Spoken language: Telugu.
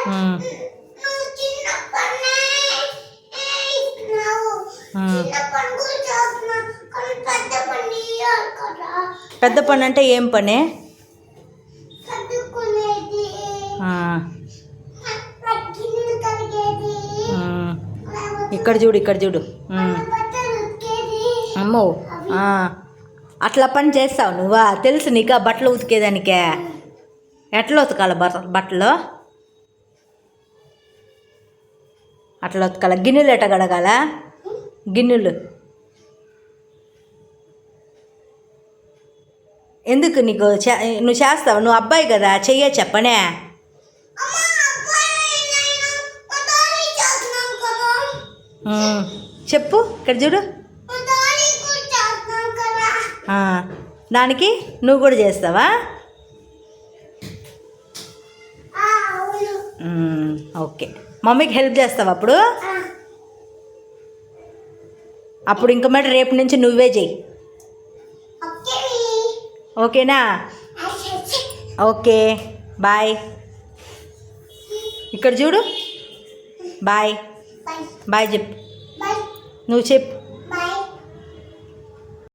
ఉమ్, ఉమ్. పెద్ద పని అంటే ఏం పని? ఆ, ఇక్కడ చూడు, ఇక్కడ చూడు. అమ్మో, అట్లా పని చేస్తావు నువ్వా? తెలుసు నీకు ఆ బట్టలు ఉతికేదానికే? ఎట్లా ఉతకాల బట్టలు? అట్లా ఉతకాల. గిన్నెలు ఎట్ట కడగాల? గిన్నెలు ఎందుకు నీకు? నువ్వు చేస్తావు, నువ్వు అబ్బాయి కదా, చెయ్యే చెప్పనే. చెప్పు, ఇక్కడ చూడు. దానికి నువ్వు కూడా చేస్తావా? ఓకే. మమ్మీకి హెల్ప్ చేస్తావా అప్పుడు? అప్పుడు ఇంక మాట రేపు నుంచి నువ్వే చెయ్యి. ఓకేనా? Okay, bye. ఇక్కడ చూడు. బాయ్. బాయ్ చెప్పు. నువ్వు చెప్పు.